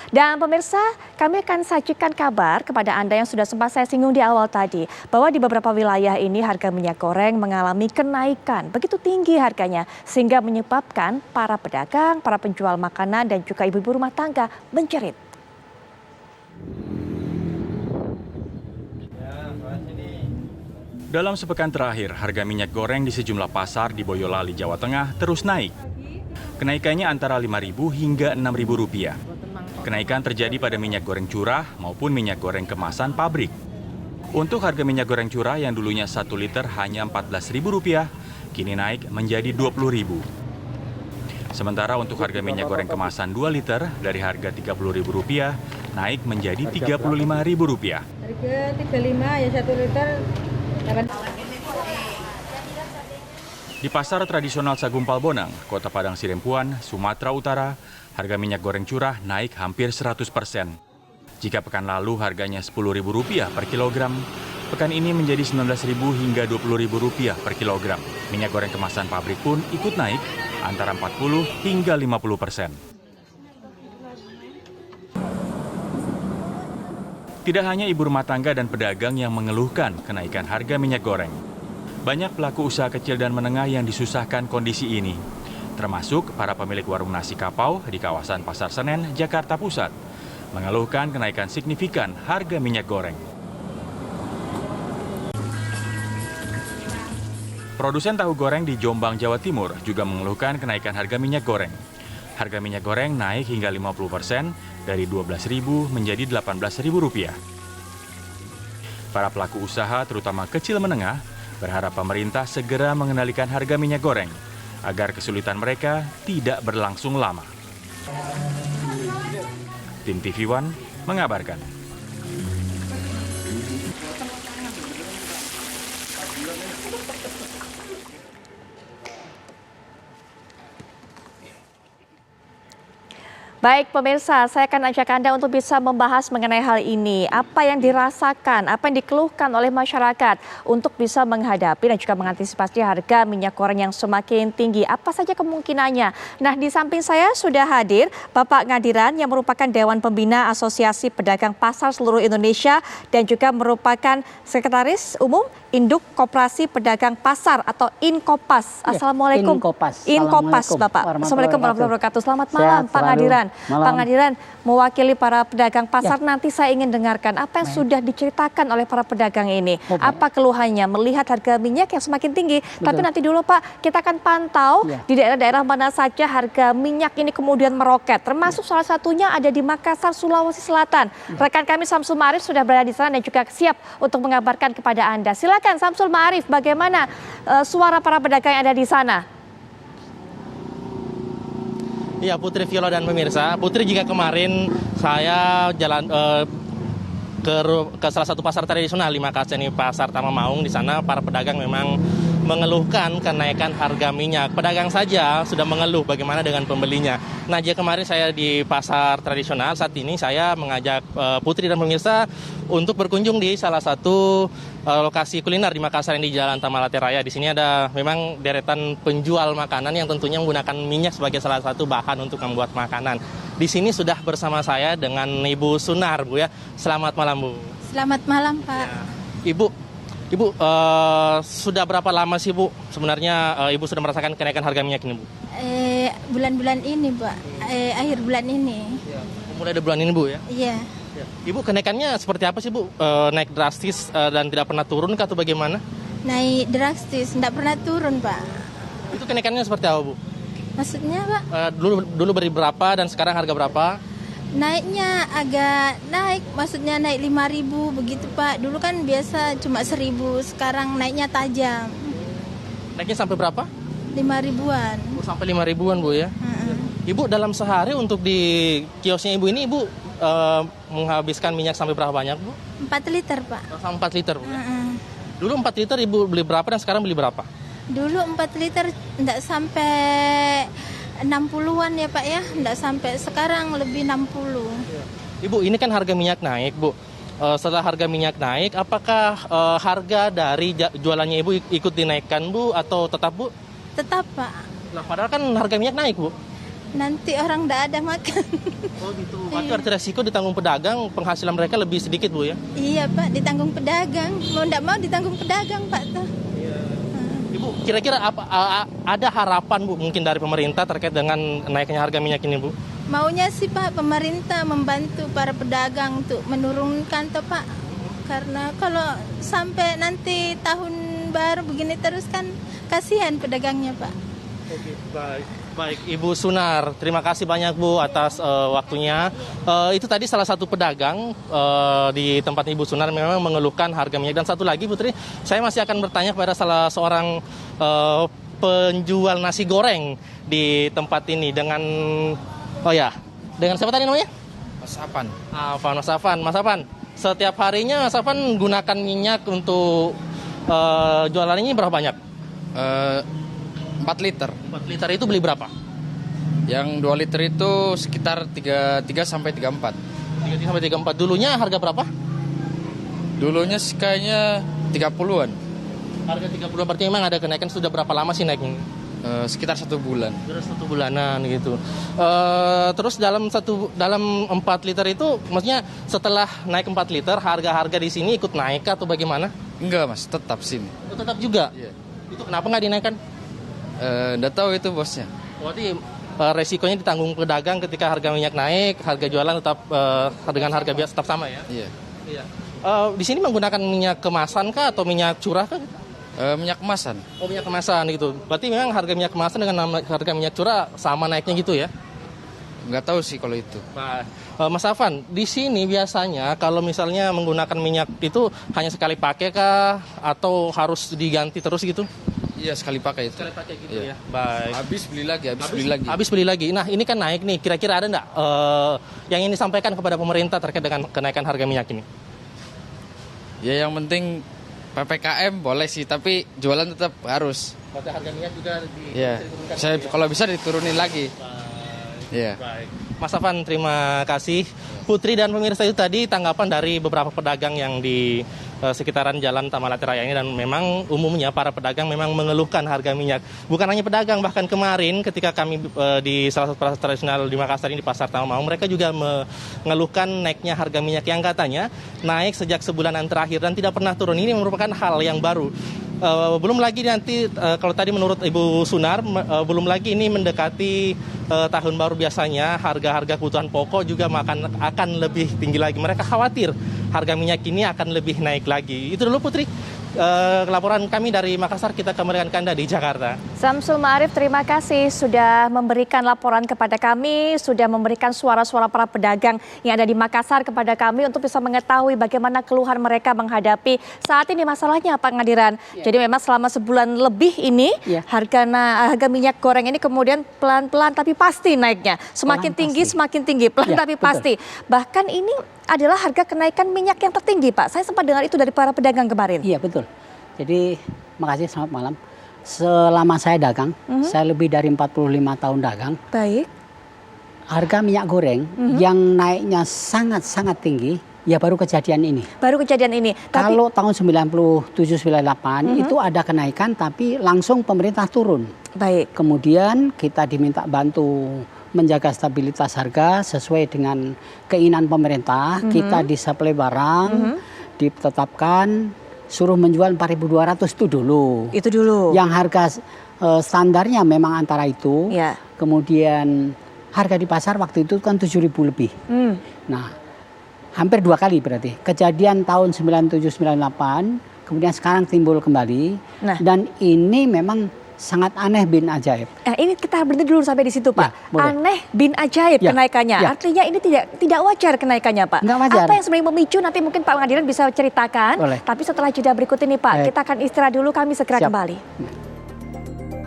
Dan pemirsa, kami akan sajikan kabar kepada Anda yang sudah sempat saya singgung di awal tadi, bahwa di beberapa wilayah ini harga minyak goreng mengalami kenaikan. Begitu tinggi harganya, sehingga menyebabkan para pedagang, para penjual makanan, dan juga ibu-ibu rumah tangga menjerit. Dalam sepekan terakhir, harga minyak goreng di sejumlah pasar di Boyolali, Jawa Tengah terus naik. Kenaikannya antara Rp5.000 hingga Rp6.000. Kenaikan terjadi pada minyak goreng curah maupun minyak goreng kemasan pabrik. Untuk harga minyak goreng curah yang dulunya 1 liter hanya Rp14.000, kini naik menjadi Rp20.000. Sementara untuk harga minyak goreng kemasan 2 liter dari harga Rp30.000 naik menjadi Rp35.000. Harga 35 ya 1 liter. Di pasar tradisional Sagumpal Bonang, Kota Padang Sidempuan, Sumatera Utara, harga minyak goreng curah naik hampir 100%. Jika pekan lalu harganya Rp10.000 per kilogram, pekan ini menjadi Rp19.000 hingga Rp20.000 per kilogram. Minyak goreng kemasan pabrik pun ikut naik antara 40 hingga 50%. Tidak hanya ibu rumah tangga dan pedagang yang mengeluhkan kenaikan harga minyak goreng. Banyak pelaku usaha kecil dan menengah yang disusahkan kondisi ini, termasuk para pemilik warung nasi kapau di kawasan Pasar Senen, Jakarta Pusat, mengeluhkan kenaikan signifikan harga minyak goreng. Produsen tahu goreng di Jombang, Jawa Timur juga mengeluhkan kenaikan harga minyak goreng. Harga minyak goreng naik hingga 50% dari Rp12.000 menjadi Rp18.000. Para pelaku usaha, terutama kecil menengah, berharap pemerintah segera mengendalikan harga minyak goreng agar kesulitan mereka tidak berlangsung lama. Tim TV One mengabarkan. Baik pemirsa, saya akan ajak Anda untuk bisa membahas mengenai hal ini. Apa yang dirasakan, apa yang dikeluhkan oleh masyarakat untuk bisa menghadapi dan juga mengantisipasi harga minyak goreng yang semakin tinggi. Apa saja kemungkinannya? Nah, di samping saya sudah hadir Bapak Ngadiran yang merupakan Dewan Pembina Asosiasi Pedagang Pasar Seluruh Indonesia dan juga merupakan Sekretaris Umum Induk Koperasi Pedagang Pasar atau Inkopas. Assalamualaikum. Inkopas Bapak. Assalamualaikum warahmatullahi wabarakatuh. Selamat malam Pak Ngadiran. Pak Ngadiran, mewakili para pedagang pasar, nanti saya ingin dengarkan apa yang sudah diceritakan oleh para pedagang ini. Apa keluhannya melihat harga minyak yang semakin tinggi. Tapi nanti dulu Pak, kita akan pantau di daerah-daerah mana saja harga minyak ini kemudian meroket. Termasuk salah satunya ada di Makassar, Sulawesi Selatan. Rekan kami Samsul Ma'arif sudah berada di sana dan juga siap untuk mengabarkan kepada Anda. Silakan Samsul Ma'arif, bagaimana suara para pedagang yang ada di sana? Iya Putri, Viola dan pemirsa. Putri, jika kemarin saya jalan ke salah satu pasar tradisional di Makassar, ini Pasar Tama Maung, di sana para pedagang memang mengeluhkan kenaikan harga minyak. Pedagang saja sudah mengeluh, bagaimana dengan pembelinya. Nah, jika kemarin saya di pasar tradisional, saat ini saya mengajak Putri dan pemirsa untuk berkunjung di salah satu lokasi kuliner di Makassar yang di Jalan Tamalate Raya. Di sini ada memang deretan penjual makanan yang tentunya menggunakan minyak sebagai salah satu bahan untuk membuat makanan. Di sini sudah bersama saya dengan Ibu Sunar, Bu ya. Selamat malam, Bu. Selamat malam, Pak. Ya. Ibu, sudah berapa lama sih Bu sebenarnya Ibu sudah merasakan kenaikan harga minyak ini, Bu? Bulan-bulan ini, Pak. Akhir bulan ini. Ya. Mulai dari bulan ini, Bu ya? Iya. Ya. Ibu, kenaikannya seperti apa sih, Bu? Naik drastis dan tidak pernah turun atau bagaimana? Naik drastis, tidak pernah turun, Pak. Itu kenaikannya seperti apa, Bu? Maksudnya, Pak? Dulu beri berapa dan sekarang harga berapa? Naiknya agak naik, maksudnya naik 5.000 begitu, Pak. Dulu kan biasa cuma 1.000, sekarang naiknya tajam. Naiknya sampai berapa? 5.000-an. Sampai 5.000-an, Bu ya? Ibu, dalam sehari untuk di kiosnya Ibu ini, Ibu menghabiskan minyak sampai berapa banyak, Bu? 4 liter, Pak. Sampai 4 liter, Bu. Dulu 4 liter Ibu beli berapa dan sekarang beli berapa? Dulu 4 liter enggak sampai 60-an ya Pak ya, enggak sampai, sekarang lebih 60. Ibu, ini kan harga minyak naik, Bu. Setelah harga minyak naik, apakah harga dari jualannya Ibu ikut dinaikkan, Bu, atau tetap, Bu? Tetap, Pak. Nah, padahal kan harga minyak naik, Bu. nanti orang tidak ada makan. Oh gitu. Berarti arti resiko ditanggung pedagang, penghasilan mereka lebih sedikit Bu ya? Iya Pak, ditanggung pedagang. Mau tidak mau ditanggung pedagang Pak tuh. Ibu, kira-kira ada harapan Bu mungkin dari pemerintah terkait dengan naiknya harga minyak ini Bu? Maunya sih Pak pemerintah membantu para pedagang untuk menurunkan tuh Pak. Karena kalau sampai nanti tahun baru begini terus kan kasihan pedagangnya Pak. Oke, baik. Baik, Ibu Sunar, terima kasih banyak Bu atas waktunya. Itu tadi salah satu pedagang di tempat Ibu Sunar memang mengeluhkan harga minyak. Dan satu lagi Putri, saya masih akan bertanya kepada salah seorang penjual nasi goreng di tempat ini dengan siapa tadi namanya? Mas Afan. Mas Afan. Mas Afan, setiap harinya Mas Afan gunakan minyak untuk jualan ini berapa banyak? 4 liter. 4 liter itu beli berapa? Yang 2 liter itu sekitar 33 sampai 34. 33 sampai 34. Dulunya harga berapa? Dulunya kayaknya 30-an. Harga 30 berarti memang ada kenaikan. Sudah berapa lama sih naiknya? Sekitar 1 bulan. Sudah 1 bulanan gitu. Terus dalam 4 liter itu, maksudnya setelah naik 4 liter, harga-harga di sini ikut naik atau bagaimana? Enggak Mas, tetap sini. Oh, tetap juga? Iya. Itu kenapa nggak dinaikkan? Nggak tahu itu bosnya. Berarti resikonya ditanggung pedagang ketika harga minyak naik, harga jualan tetap dengan harga biasa tetap sama ya? Iya. Iya. Di sini menggunakan minyak kemasan kah atau minyak curah kah? Minyak kemasan. Oh, minyak kemasan gitu. Berarti memang harga minyak kemasan dengan harga minyak curah sama naiknya gitu ya? Nggak tahu sih kalau itu. Nah, Mas Afan, di sini biasanya kalau misalnya menggunakan minyak itu hanya sekali pakai kah atau harus diganti terus gitu? Iya, sekali pakai itu. Sekali pakai gitu Iya. ya. Baik. Habis beli lagi. Habis beli lagi. Nah, ini kan naik nih. Kira-kira ada nggak yang ingin disampaikan kepada pemerintah terkait dengan kenaikan harga minyak ini? Ya yang penting PPKM boleh sih, tapi jualan tetap harus. Berarti harga minyak juga Iya. Kalau bisa diturunin lagi. Iya. Baik. Mas Afan, terima kasih. Putri dan pemirsa, itu tadi tanggapan dari beberapa pedagang yang di sekitaran Jalan Tamalate Raya ini, dan memang umumnya para pedagang memang mengeluhkan harga minyak. Bukan hanya pedagang, bahkan kemarin ketika kami di salah satu pasar tradisional di Makassar ini, di Pasar Tamamau, mereka juga mengeluhkan naiknya harga minyak yang katanya naik sejak sebulanan terakhir dan tidak pernah turun. Ini merupakan hal yang baru. Belum lagi nanti kalau tadi menurut Ibu Sunar, belum lagi ini mendekati tahun baru, biasanya harga-harga kebutuhan pokok juga akan lebih tinggi lagi. Mereka khawatir harga minyak ini akan lebih naik lagi. Itu dulu Putri, laporan kami dari Makassar. Kita kembalikan ke Anda di Jakarta. Samsul Ma'arif, terima kasih sudah memberikan laporan kepada kami, sudah memberikan suara-suara para pedagang yang ada di Makassar kepada kami untuk bisa mengetahui bagaimana keluhan mereka menghadapi saat ini masalahnya Pak Ngadiran. Jadi memang selama sebulan lebih ini harga minyak goreng ini kemudian pelan-pelan tapi pasti naiknya. Semakin tinggi, pelan tapi pasti. Bahkan ini adalah harga kenaikan minyak yang tertinggi Pak. Saya sempat dengar itu dari para pedagang kemarin. Iya betul. Jadi makasih, selamat malam. Selama saya dagang, saya lebih dari 45 tahun dagang. Baik. Harga minyak goreng yang naiknya sangat-sangat tinggi, ya baru kejadian ini. Baru kejadian ini. Kalau tahun 97-98 itu ada kenaikan, tapi langsung pemerintah turun. Baik. Kemudian kita diminta bantu menjaga stabilitas harga sesuai dengan keinginan pemerintah. Kita disuplai barang, ditetapkan suruh menjual 4.200 itu dulu. Itu dulu. Yang harga standarnya memang antara itu. Ya. Kemudian harga di pasar waktu itu kan 7.000 lebih. Nah, hampir 2 kali berarti. Kejadian tahun 97-98, kemudian sekarang timbul kembali. Nah. Dan ini memang sangat aneh bin ajaib. Ini kita berhenti dulu sampai di situ Pak. Ya, aneh bin ajaib kenaikannya. Ya. Artinya ini tidak wajar kenaikannya Pak. Nggak wajar. Apa yang sebenarnya memicu, nanti mungkin Pak Ngadiran bisa ceritakan. Boleh. Tapi setelah jeda berikut ini Pak, kita akan istirahat dulu, kami segera kembali.